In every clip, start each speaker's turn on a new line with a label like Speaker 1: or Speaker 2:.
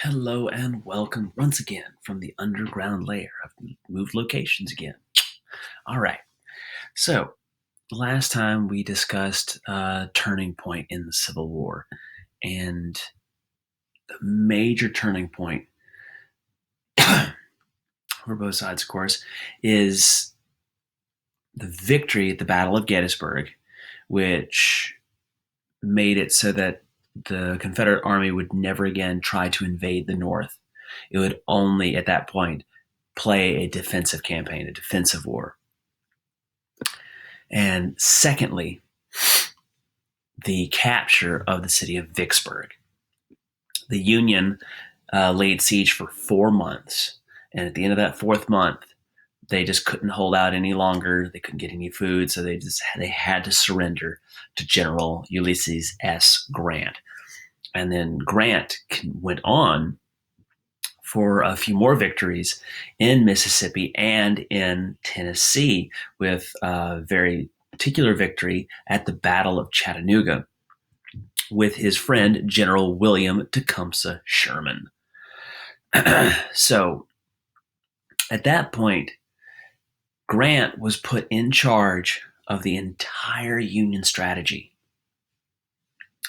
Speaker 1: Hello and welcome once again from the underground layer. I've moved locations again. All right. So, last time we discussed a turning point in the Civil War, and the major turning point for both sides, of course, is the victory at the Battle of Gettysburg, which made it so that the Confederate Army would never again try to invade the North. It would only, at that point, play a defensive campaign, a defensive war. And secondly, the capture of the city of Vicksburg. The Union laid siege for 4 months. And at the end of that fourth month, they just couldn't hold out any longer. They couldn't get any food, so they had to surrender to General Ulysses S. Grant. And then Grant went on for a few more victories in Mississippi and in Tennessee, with a very particular victory at the Battle of Chattanooga with his friend General William Tecumseh Sherman. So at that point, Grant was put in charge of the entire Union strategy.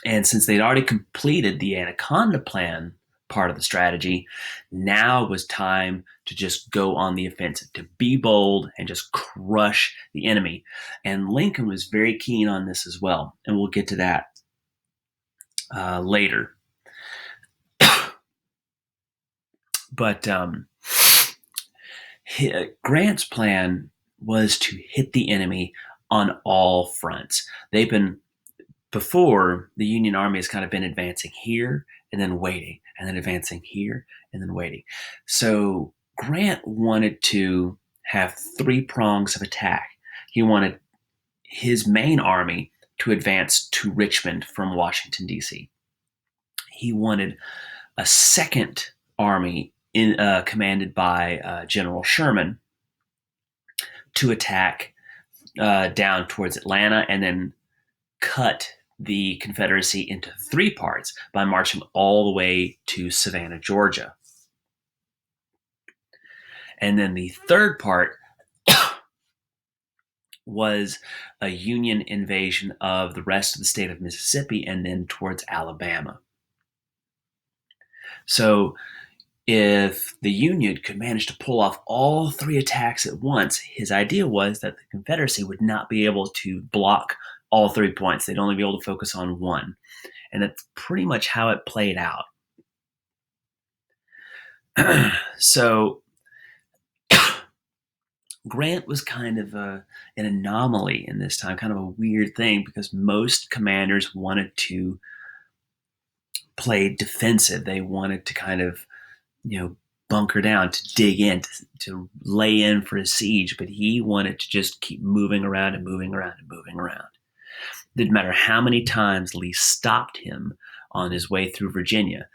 Speaker 1: And since they'd already completed the Anaconda Plan part of the strategy, now was time to just go on the offensive, to be bold and just crush the enemy. And Lincoln was very keen on this as well. And we'll get to that later. But Grant's plan was to hit the enemy on all fronts. Before, the Union Army has kind of been advancing here and then waiting, and then advancing here and then waiting. So Grant wanted to have three prongs of attack. He wanted his main army to advance to Richmond from Washington, D.C. He wanted a second army commanded by General Sherman to attack down towards Atlanta and then cut the Confederacy into three parts by marching all the way to Savannah, Georgia. And then the third part was a Union invasion of the rest of the state of Mississippi and then towards Alabama. So if the Union could manage to pull off all three attacks at once, his idea was that the Confederacy would not be able to block all 3 points. They'd only be able to focus on one. And that's pretty much how it played out. So Grant was kind of an anomaly in this time, kind of a weird thing, because most commanders wanted to play defensive. They wanted to kind of, bunker down, to dig in, to lay in for a siege, but he wanted to just keep moving around and moving around and moving around. It didn't matter how many times Lee stopped him on his way through Virginia.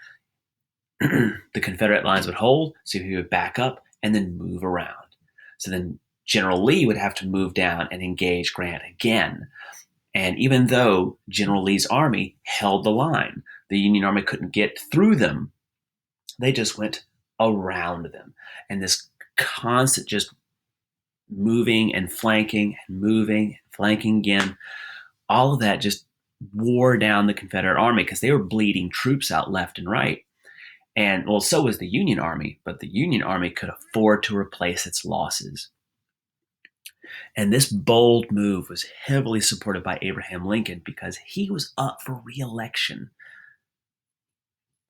Speaker 1: The Confederate lines would hold, so he would back up and then move around. So then General Lee would have to move down and engage Grant again. And even though General Lee's army held the line, the Union Army couldn't get through them. They just went around them. And this constant just moving and flanking and moving and flanking again, all of that just wore down the Confederate Army because they were bleeding troops out left and right. And well, so was the Union Army, but the Union Army could afford to replace its losses. And this bold move was heavily supported by Abraham Lincoln because he was up for re-election.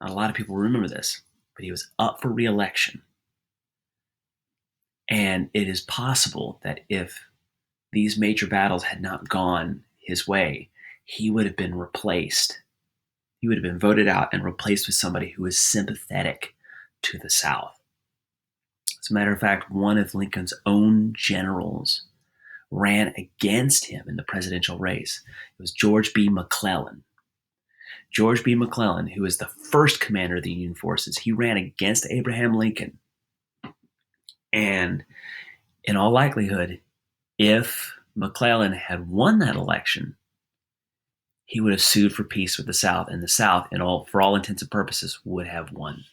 Speaker 1: Not a lot of people remember this, but he was up for re-election. And it is possible that if these major battles had not gone his way, he would have been replaced. He would have been voted out and replaced with somebody who was sympathetic to the South. As a matter of fact, one of Lincoln's own generals ran against him in the presidential race. It was George B. McClellan. George B. McClellan, who was the first commander of the Union forces, he ran against Abraham Lincoln. And in all likelihood, if McClellan had won that election, he would have sued for peace with the South, and the South, for all intents and purposes, would have won.